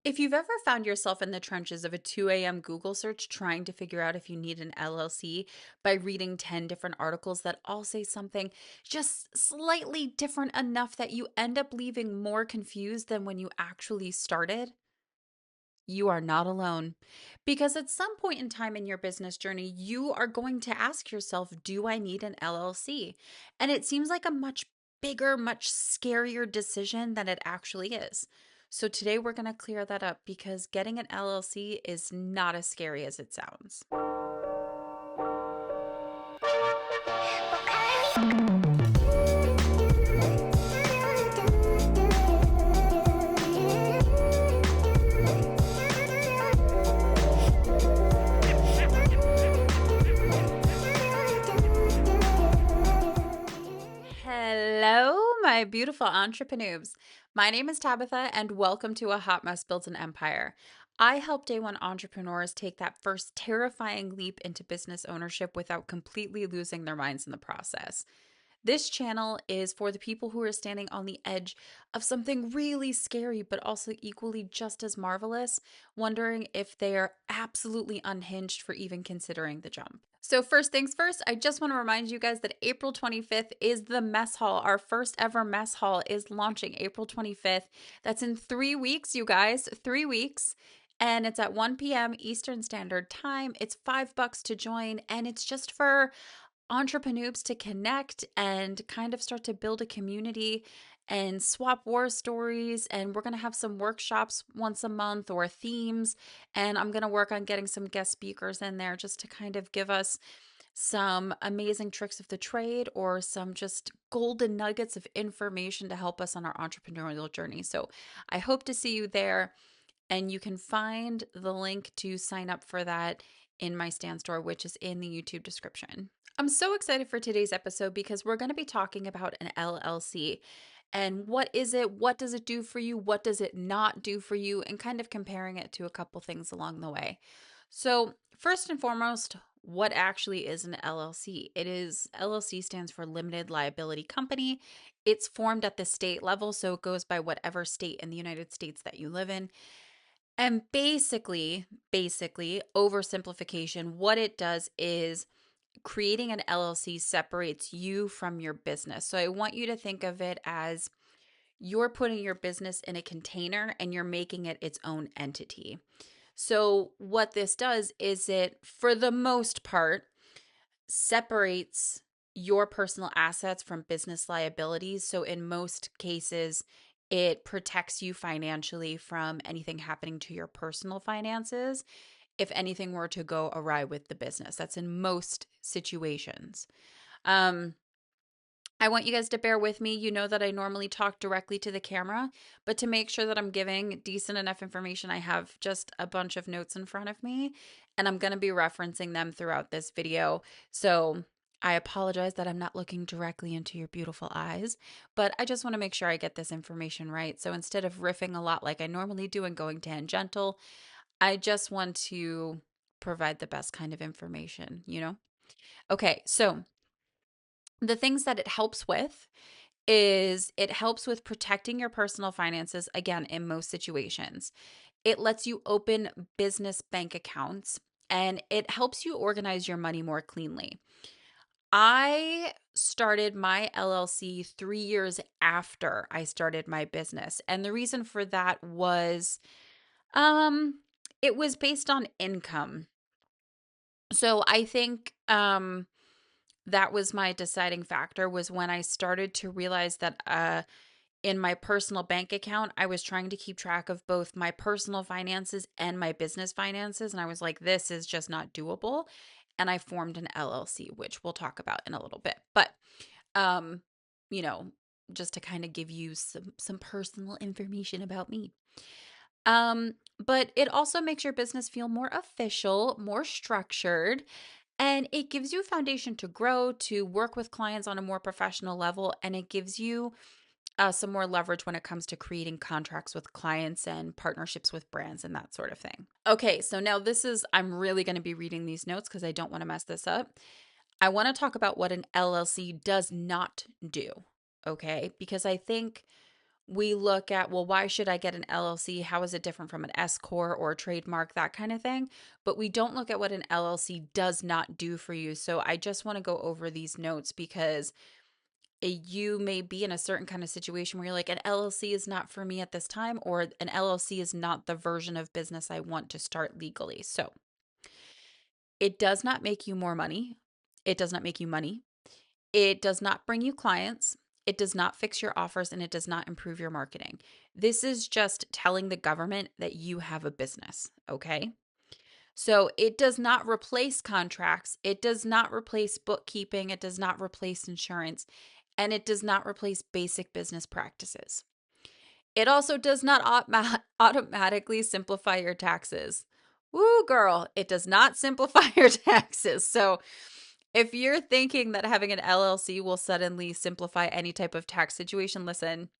If you've ever found yourself in the trenches of a 2 a.m. Google search trying to figure out if you need an LLC by reading 10 different articles that all say something just slightly different enough that you end up leaving more confused than when you actually started, you are not alone. Because at some point in time in your business journey, you are going to ask yourself, do I need an LLC? And it seems like a much bigger, much scarier decision than it actually is. So today we're going to clear that up because getting an LLC is not as scary as it sounds. Hello, my beautiful entrepreneurs. My name is Tabitha, and welcome to A Hot Mess Builds an Empire. I help day one entrepreneurs take that first terrifying leap into business ownership without completely losing their minds in the process. This channel is for the people who are standing on the edge of something really scary, but also equally just as marvelous, wondering if they are absolutely unhinged for even considering the jump. So, first things first, I just want to remind you guys that April 25th is the mess hall. Our first ever mess hall is launching April 25th. That's in 3 weeks, you guys, 3 weeks. And it's at 1 p.m. Eastern Standard Time. It's $5 to join, and it's just for entrepreneurs to connect and kind of start to build a community and swap war stories. And we're going to have some workshops once a month or themes. And I'm going to work on getting some guest speakers in there just to kind of give us some amazing tricks of the trade or some just golden nuggets of information to help us on our entrepreneurial journey. So I hope to see you there. And you can find the link to sign up for that in my Stand store, which is in the YouTube description. I'm so excited for today's episode because we're going to be talking about an LLC and what is it? What does it do for you? What does it not do for you? And kind of comparing it to a couple things along the way. So, first and foremost, what actually is an LLC? LLC stands for Limited Liability Company. It's formed at the state level, so it goes by whatever state in the United States that you live in. And basically, oversimplification, what it does is creating an LLC separates you from your business. So I want you to think of it as you're putting your business in a container and you're making it its own entity. So what this does is it, for the most part, separates your personal assets from business liabilities. So in most cases, it protects you financially from anything happening to your personal finances if anything were to go awry with the business. That's in most situations. Um, I want you guys to bear with me. You know that I normally talk directly to the camera, but to make sure that I'm giving decent enough information, I have just a bunch of notes in front of me, and I'm going to be referencing them throughout this video. So I apologize that I'm not looking directly into your beautiful eyes, but I just want to make sure I get this information right. So instead of riffing a lot like I normally do and going tangential, I just want to provide the best kind of information, you know? Okay, so the things that it helps with is it helps with protecting your personal finances, again, in most situations. It lets you open business bank accounts and it helps you organize your money more cleanly. I started my LLC 3 years after I started my business. And the reason for that was um, it was based on income. So I think that was my deciding factor was when I started to realize that in my personal bank account, I was trying to keep track of both my personal finances and my business finances. And I was like, this is just not doable. And I formed an LLC, which we'll talk about in a little bit. But, um, you know, just to kind of give you some personal information about me. But it also makes your business feel more official, more structured, and it gives you a foundation to grow, to work with clients on a more professional level, and it gives you some more leverage when it comes to creating contracts with clients and partnerships with brands and that sort of thing. Okay, so now I'm really going to be reading these notes because I don't want to mess this up. I want to talk about what an LLC does not do, okay? Because I think We look at, well, why should I get an LLC? How is it different from an S corp or a trademark, that kind of thing. But we don't look at what an LLC does not do for you. So I just want to go over these notes because you may be in a certain kind of situation where you're like, an LLC is not for me at this time, or an LLC is not the version of business I want to start legally. So it does not make you more money. It does not make you money. It does not bring you clients. It does not fix your offers, and it does not improve your marketing. This is just telling the government that you have a business, okay? So it does not replace contracts. It does not replace bookkeeping. It does not replace insurance. And it does not replace basic business practices. It also does not automatically simplify your taxes. Woo, girl, it does not simplify your taxes. So if you're thinking that having an LLC will suddenly simplify any type of tax situation, listen,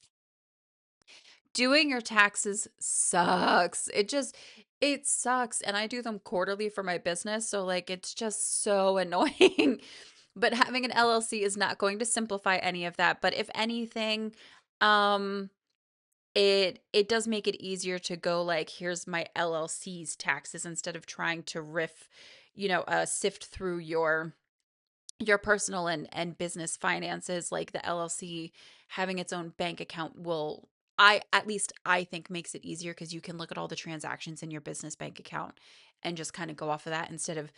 doing your taxes sucks. It sucks. And I do them quarterly for my business. So, like, it's just so annoying. But having an LLC is not going to simplify any of that. But if anything, um, it does make it easier to go like, here's my LLC's taxes instead of trying to sift through your personal and business finances. Like the LLC having its own bank account will, at least I think, makes it easier because you can look at all the transactions in your business bank account and just kind of go off of that instead of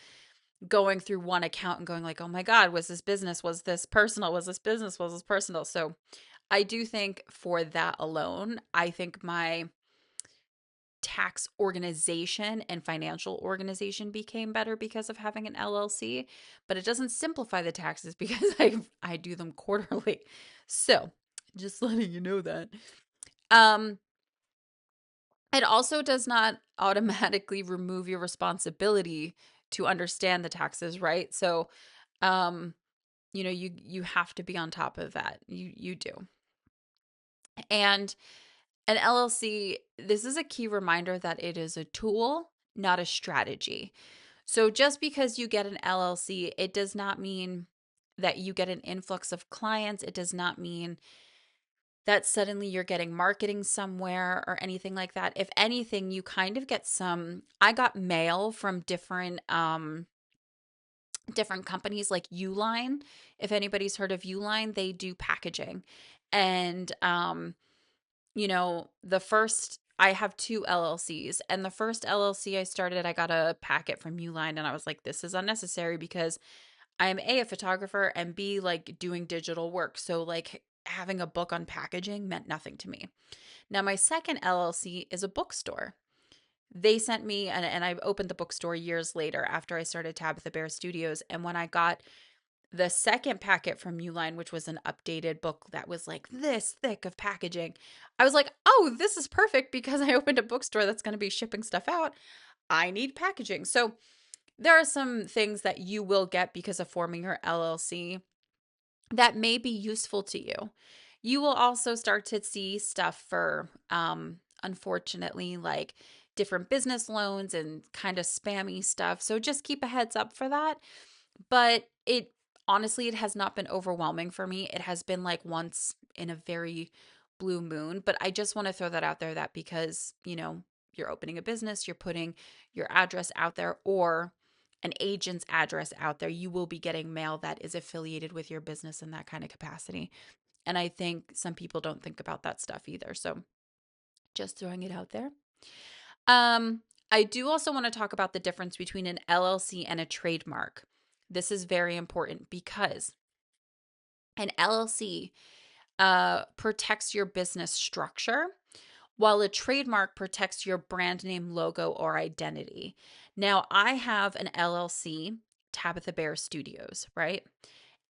going through one account and going like, oh my God, was this business? Was this personal? Was this business? Was this personal? So I do think for that alone, I think my tax organization and financial organization became better because of having an LLC, but it doesn't simplify the taxes because I do them quarterly. So, just letting you know that. Um it also does not automatically remove your responsibility to understand the taxes, right? So, um you have to be on top of that. You do. And an LLC, this is a key reminder that it is a tool, not a strategy. So just because you get an LLC, it does not mean that you get an influx of clients. It does not mean that suddenly you're getting marketing somewhere or anything like that. If anything, you kind of get I got mail from different companies like Uline. If anybody's heard of Uline, they do packaging. And the first, I have two LLCs, and the first LLC I started, I got a packet from Uline, and I was like, this is unnecessary because I am A, a photographer, and B, like doing digital work. So, like, having a book on packaging meant nothing to me. Now, my second LLC is a bookstore. They sent me, and I opened the bookstore years later after I started Tabitha Bear Studios. And when I got the second packet from Uline, which was an updated book that was like this thick of packaging, I was like, oh, this is perfect because I opened a bookstore that's going to be shipping stuff out. I need packaging. So there are some things that you will get because of forming your LLC that may be useful to you. You will also start to see stuff for, unfortunately, like different business loans and kind of spammy stuff. So just keep a heads up for that. But honestly, it has not been overwhelming for me. It has been like once in a very blue moon. But I just want to throw that out there that because, you're opening a business, you're putting your address out there or an agent's address out there, you will be getting mail that is affiliated with your business in that kind of capacity. And I think some people don't think about that stuff either. So just throwing it out there. I do also want to talk about the difference between an LLC and a trademark. This is very important because an LLC protects your business structure, while a trademark protects your brand name, logo, or identity. Now, I have an LLC, Tabitha Bear Studios, right?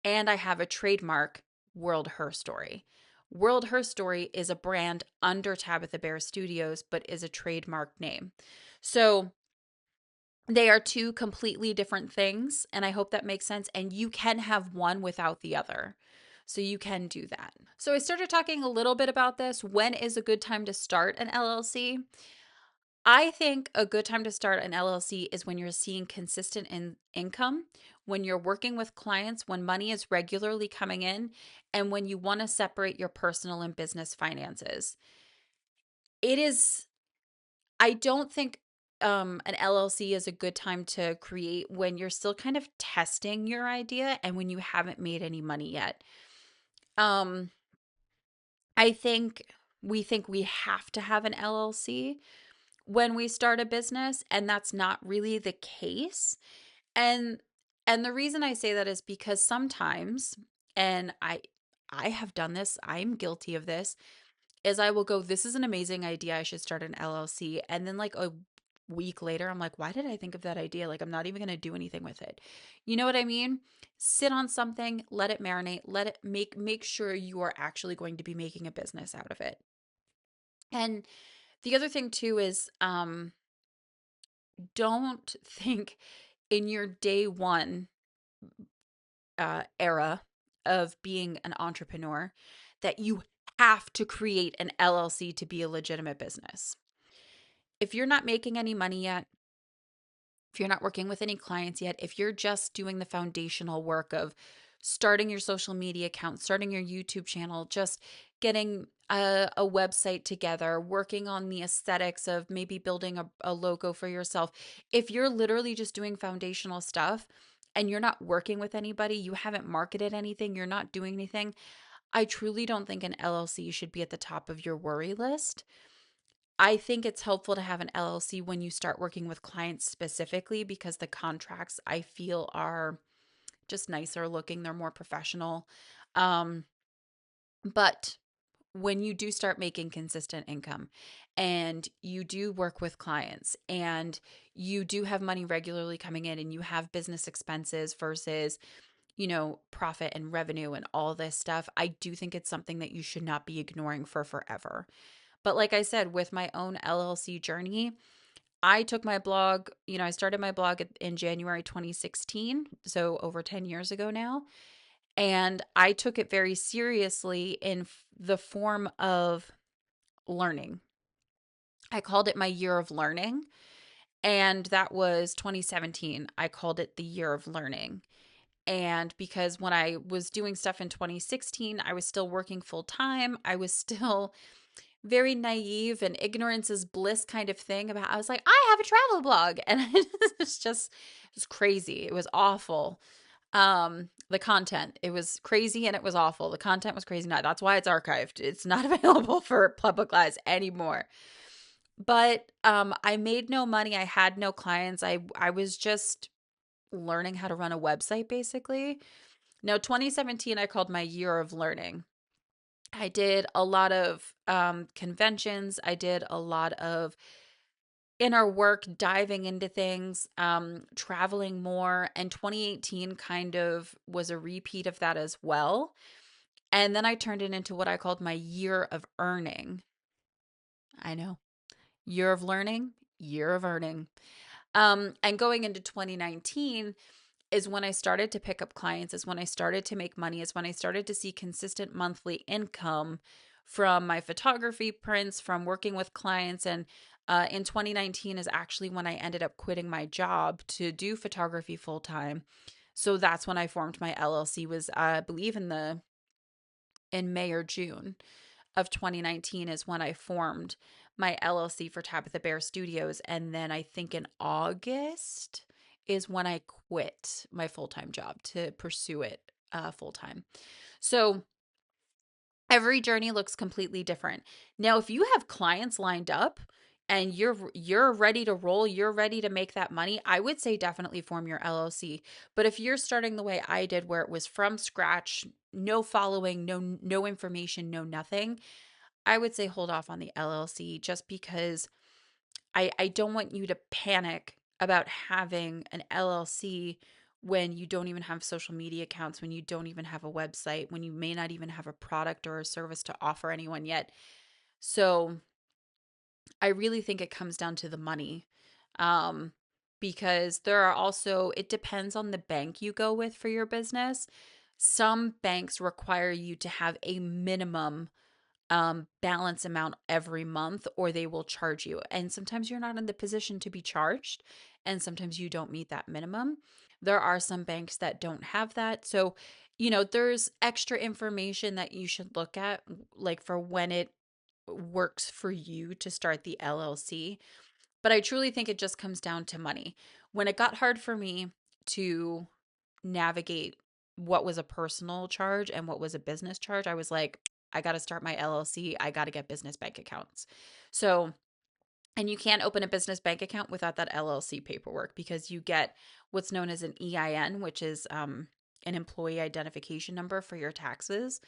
And I have a trademark, World Her Story. World Her Story is a brand under Tabitha Bear Studios, but is a trademark name. So they are two completely different things, and I hope that makes sense. And you can have one without the other. So you can do that. So I started talking a little bit about this. When is a good time to start an LLC? I think a good time to start an LLC is when you're seeing consistent income, when you're working with clients, when money is regularly coming in, and when you want to separate your personal and business finances. It is, I don't think an LLC is a good time to create when you're still kind of testing your idea and when you haven't made any money yet. Um, I think we have to have an LLC when we start a business, and that's not really the case. And the reason I say that is because sometimes, and I have done this, I'm guilty of this, is I will go, this is an amazing idea, I should start an LLC. And then like a week later, I'm like, why did I think of that idea? Like I'm not even going to do anything with it. You know what I mean? Sit on something, let it marinate, let it make sure you are actually going to be making a business out of it. And the other thing too is don't think in your day one era of being an entrepreneur that you have to create an LLC to be a legitimate business. If you're not making any money yet, if you're not working with any clients yet, if you're just doing the foundational work of starting your social media account, starting your YouTube channel, just getting a website together, working on the aesthetics of maybe building a logo for yourself, if you're literally just doing foundational stuff and you're not working with anybody, you haven't marketed anything, you're not doing anything, I truly don't think an LLC should be at the top of your worry list. I think it's helpful to have an LLC when you start working with clients specifically because the contracts I feel are just nicer looking, they're more professional. Um, but when you do start making consistent income and you do work with clients and you do have money regularly coming in and you have business expenses versus, profit and revenue and all this stuff, I do think it's something that you should not be ignoring for forever. But like I said, with my own LLC journey, I took my blog, I started my blog in January 2016, so over 10 years ago now. And I took it very seriously in the form of learning. I called it my year of learning. And that was 2017. I called it the year of learning. And because when I was doing stuff in 2016, I was still working full time. I was still very naive and ignorance is bliss kind of thing about, I was like, I have a travel blog. And it was crazy. It was awful. The content, it was crazy and it was awful. The content was crazy. That's why it's archived. It's not available for public eyes anymore. But I made no money. I had no clients. I was just learning how to run a website basically. Now, 2017, I called my year of learning. I did a lot of conventions. I did a lot of inner work, diving into things, traveling more. And 2018 kind of was a repeat of that as well. And then I turned it into what I called my year of earning. I know, year of learning, year of earning. And going into 2019 is when I started to pick up clients, is when I started to make money, is when I started to see consistent monthly income from my photography prints, from working with clients. And in 2019 is actually when I ended up quitting my job to do photography full time. So that's when I formed my LLC, was I believe in May or June of 2019 is when I formed my LLC for Tabitha Bear Studios. And then I think in August is when I quit my full-time job to pursue it full-time. So every journey looks completely different. Now, if you have clients lined up and you're ready to roll, you're ready to make that money, I would say definitely form your LLC. But if you're starting the way I did where it was from scratch, no following, no information, no nothing, I would say hold off on the LLC just because I don't want you to panic about having an LLC when you don't even have social media accounts, when you don't even have a website, when you may not even have a product or a service to offer anyone yet. So I really think it comes down to the money. Um, because there are also, it depends on the bank you go with for your business. Some banks require you to have a minimum balance amount every month or they will charge you. And sometimes you're not in the position to be charged and sometimes you don't meet that minimum There are some banks that don't have that. So, there's extra information that you should look at, like for when it works for you to start the LLC. But I truly think it just comes down to money. When it got hard for me to navigate what was a personal charge and what was a business charge, I was like, I got to start my LLC. I got to get business bank accounts. So, and you can't open a business bank account without that LLC paperwork because you get what's known as an EIN, which is an employee identification number for your taxes.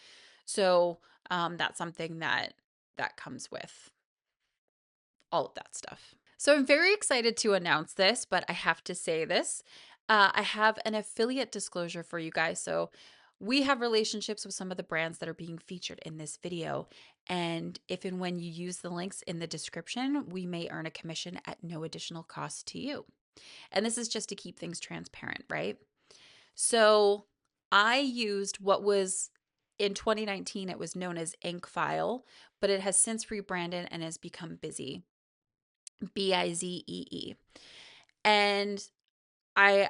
So that's something that comes with all of that stuff. So I'm very excited to announce this, but I have to say this. I have an affiliate disclosure for you guys. So we have relationships with some of the brands that are being featured in this video. And if and when you use the links in the description, we may earn a commission at no additional cost to you. And this is just to keep things transparent, right? So I used what was in 2019, it was known as Ink File, but it has since rebranded and has become Bizee. Bizee. And I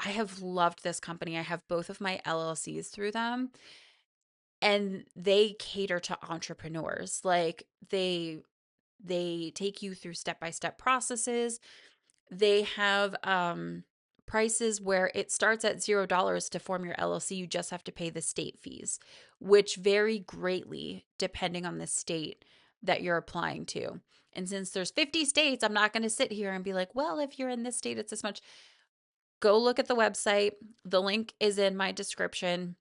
I have loved this company. I have both of my LLCs through them, and they cater to entrepreneurs. Like they take you through step-by-step processes. They have prices where it starts at $0 to form your LLC. You just have to pay the state fees, which vary greatly depending on the state that you're applying to. And since there's 50 states, I'm not going to sit here and be like, well, if you're in this state, it's this much. Go look at the website. The link is in my description.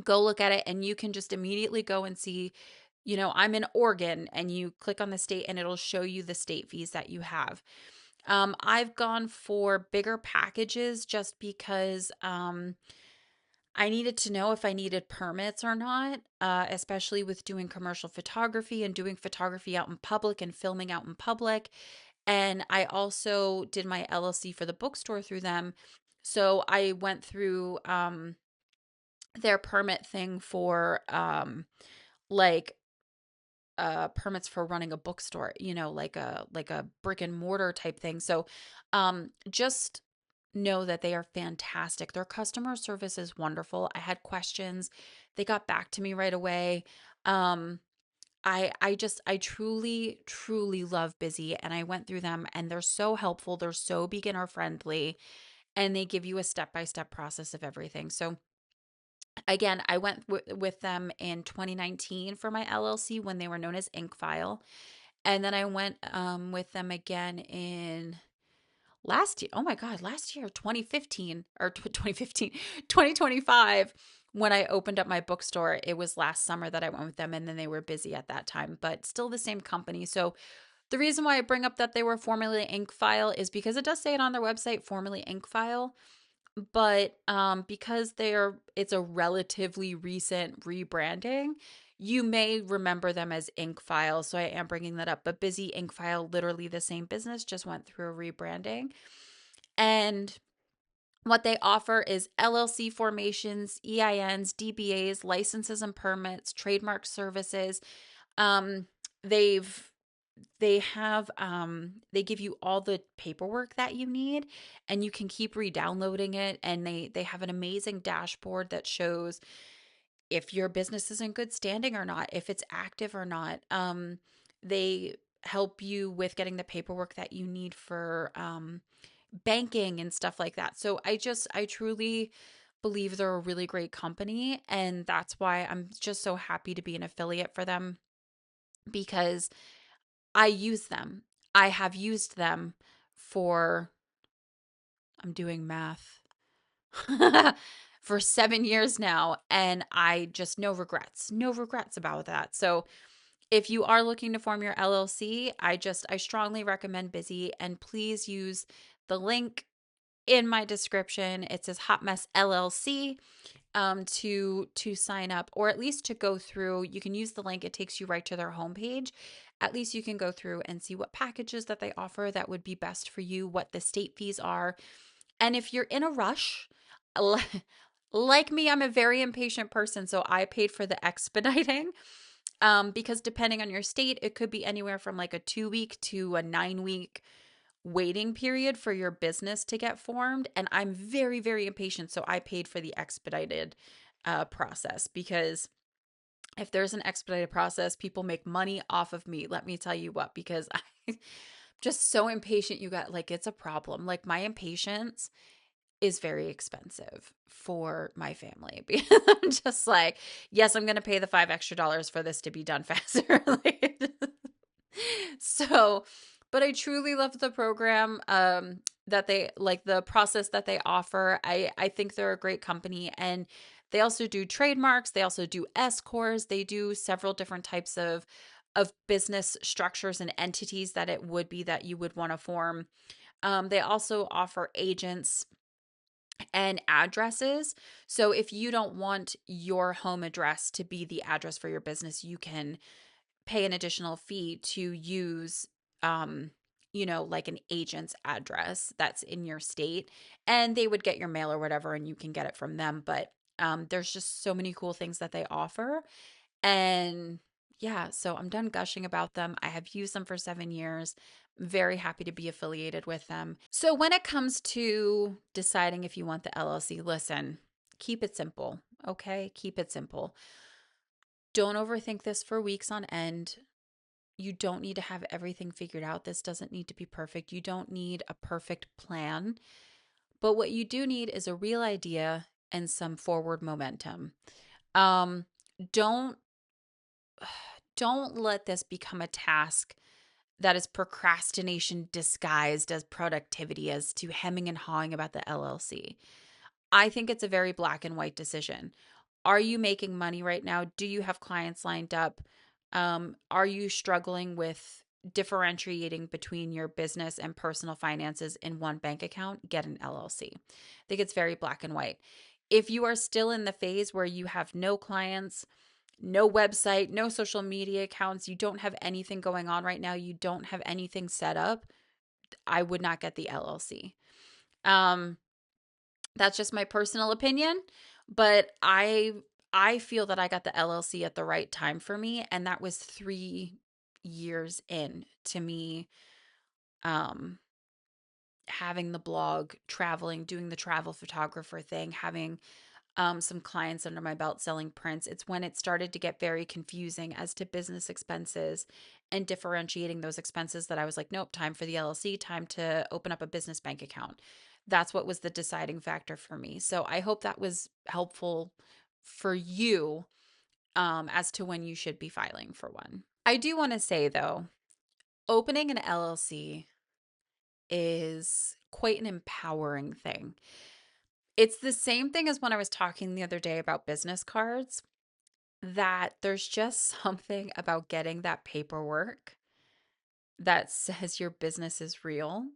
Go look at it, and you can just immediately go and see, I'm in Oregon, and you click on the state and it'll show you the state fees that you have. I've gone for bigger packages just because I needed to know if I needed permits or not, especially with doing commercial photography and doing photography out in public and filming out in public. And I also did my LLC for the bookstore through them. So I went through their permit thing for like permits for running a bookstore, like a brick and mortar type thing. So just know that they are fantastic. Their customer service is wonderful. I had questions. They got back to me right away. I truly, truly love Bizee, and I went through them, and they're so helpful. They're so beginner friendly, and they give you a step-by-step process of everything. So again, I went with them in 2019 for my LLC when they were known as Ink File. And then I went with them again in last year. Oh my God, last year, 2015 or 2015, 2025, when I opened up my bookstore. It was last summer that I went with them, and then they were busy at that time, but still the same company. So the reason why I bring up that they were formerly Ink File is because it does say it on their website, formerly Ink File. But because it's a relatively recent rebranding, you may remember them as Ink File. So I am bringing that up. But Bizee, Ink File, literally the same business, just went through a rebranding. And what they offer is LLC formations, EINs, DBAs, licenses and permits, trademark services. Um, they've they give you all the paperwork that you need, and you can keep re-downloading it, and they have an amazing dashboard that shows if your business is in good standing or not, if it's active or not. They help you with getting the paperwork that you need for banking and stuff like that. So I truly believe they're a really great company, and that's why I'm just so happy to be an affiliate for them, because I use them. I have used them for, I'm doing math, for 7 years now. And I just, no regrets about that. So if you are looking to form your LLC, I strongly recommend Bizee, and please use the link in my description. It says Hot Mess LLC to sign up, or at least to go through. You can use the link. It takes you right to their homepage. At least you can go through and see what packages that they offer that would be best for you, what the state fees are. And if you're in a rush, like me, I'm a very impatient person, so I paid for the expediting. Because depending on your state, it could be anywhere from like a 2-week to a 9-week waiting period for your business to get formed. And I'm very, very impatient. So I paid for the expedited process, because if there's an expedited process, people make money off of me. Let me tell you what, because I'm just so impatient. You got like, it's a problem. Like, my impatience is very expensive for my family, because I'm just like, yes, I'm going to pay the $5 extra for this to be done faster. So, but I truly love the program, that they like, the process that they offer. I think they're a great company, and they also do trademarks. They also do S corps. They do several different types of business structures and entities that it would be that you would want to form. They also offer agents and addresses. So if you don't want your home address to be the address for your business, you can pay an additional fee to use, um like an agent's address that's in your state, and they would get your mail or whatever, and you can get it from them. But there's just so many cool things that they offer. And yeah, so I'm done gushing about them. I have used them for 7 years. Very happy to be affiliated with them. So when it comes to deciding if you want the LLC, listen, keep it simple. Okay, keep it simple. Don't overthink this for weeks on end. You don't need to have everything figured out. This doesn't need to be perfect. You don't need a perfect plan. But what you do need is a real idea and some forward momentum. Um, don't don't let this become a task that is procrastination disguised as productivity, as to hemming and hawing about the LLC. I think it's a very black and white decision. Are you making money right now? Do you have clients lined up? Are you struggling with differentiating between your business and personal finances in one bank account? Get an LLC. I think it's very black and white. If you are still in the phase where you have no clients, no website, no social media accounts, you don't have anything going on right now, you don't have anything set up, I would not get the LLC. Um, that's just my personal opinion, but I feel that I got the LLC at the right time for me, and that was 3 years in to me um having the blog, traveling, doing the travel photographer thing, having some clients under my belt selling prints. It's when it started to get very confusing as to business expenses and differentiating those expenses that I was like, nope, time for the LLC, time to open up a business bank account. That's what was the deciding factor for me. So I hope that was helpful for you, as to when you should be filing for one. I do want to say, though, opening an LLC is quite an empowering thing. It's the same thing as when I was talking the other day about business cards, that there's just something about getting that paperwork that says your business is real,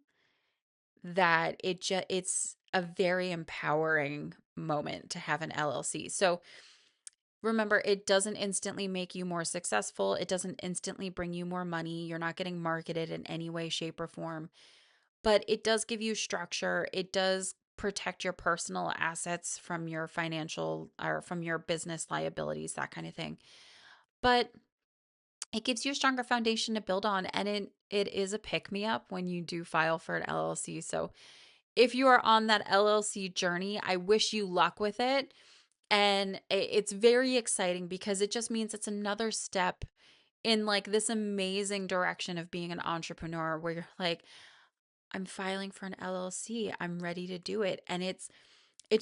that it's a very empowering moment to have an LLC. So remember, it doesn't instantly make you more successful. It doesn't instantly bring you more money. You're not getting marketed in any way, shape, or form, but it does give you structure. It does protect your personal assets from your financial or from your business liabilities, that kind of thing. But it gives you a stronger foundation to build on, and it is a pick me up when you do file for an LLC. So if you are on that LLC journey, I wish you luck with it. And it's very exciting, because it just means it's another step in like this amazing direction of being an entrepreneur, where you're like, I'm filing for an LLC. I'm ready to do it. And it's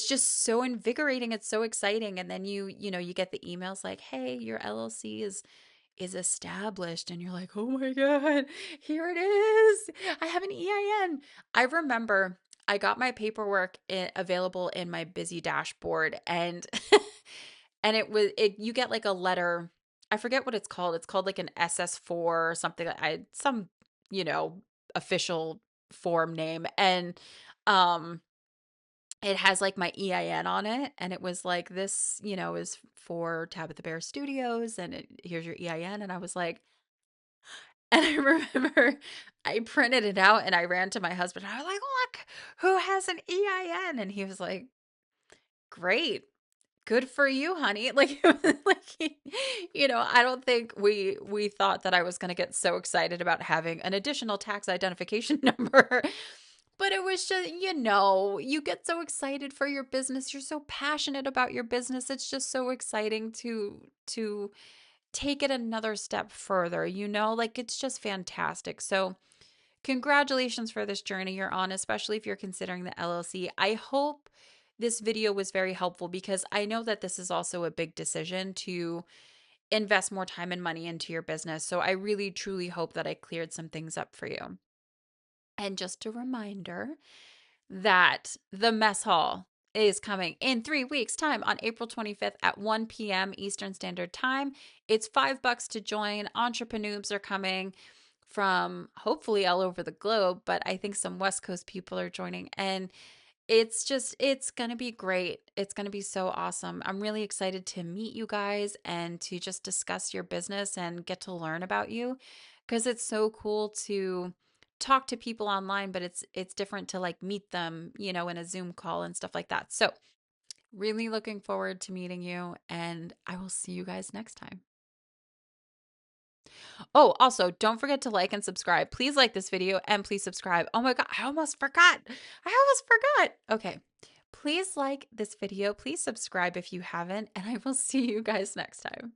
just so invigorating. It's so exciting. And then you get the emails like, "Hey, your LLC is established." And you're like, "Oh my God, here it is. I have an EIN." I remember I got my paperwork available in my Bizee dashboard, and and you get like a letter. I forget what it's called. It's called like an SS4 or something. Some, you know, official form name. And um it has like my EIN on it, and it was like, this, is for Tabitha Bear Studios, and here's your EIN. And I was like, and I remember I printed it out and I ran to my husband. And I was like, "Look, who has an EIN?" And he was like, "Great. good for you, honey. Like, like, I don't think we thought that I was going to get so excited about having an additional tax identification number. But it was just, you get so excited for your business. You're so passionate about your business. It's just so exciting to take it another step further, like it's just fantastic. So, congratulations for this journey you're on, especially if you're considering the LLC. I hope this video was very helpful because I know that this is also a big decision to invest more time and money into your business. So I really, truly hope that I cleared some things up for you. And just a reminder that the mess hall is coming in 3 weeks' time on April 25th at 1 p.m. Eastern Standard Time. It's $5 to join. Entrepreneurs are coming from hopefully all over the globe, but I think some West Coast people are joining. And it's going to be great. It's going to be so awesome. I'm really excited to meet you guys and to just discuss your business and get to learn about you because it's so cool to talk to people online, but it's different to like meet them, in a Zoom call and stuff like that. So, really looking forward to meeting you and I will see you guys next time. Oh, also, don't forget to like and subscribe. Please like this video and please subscribe. Oh my God, I almost forgot. Okay. Please like this video. Please subscribe if you haven't, and I will see you guys next time.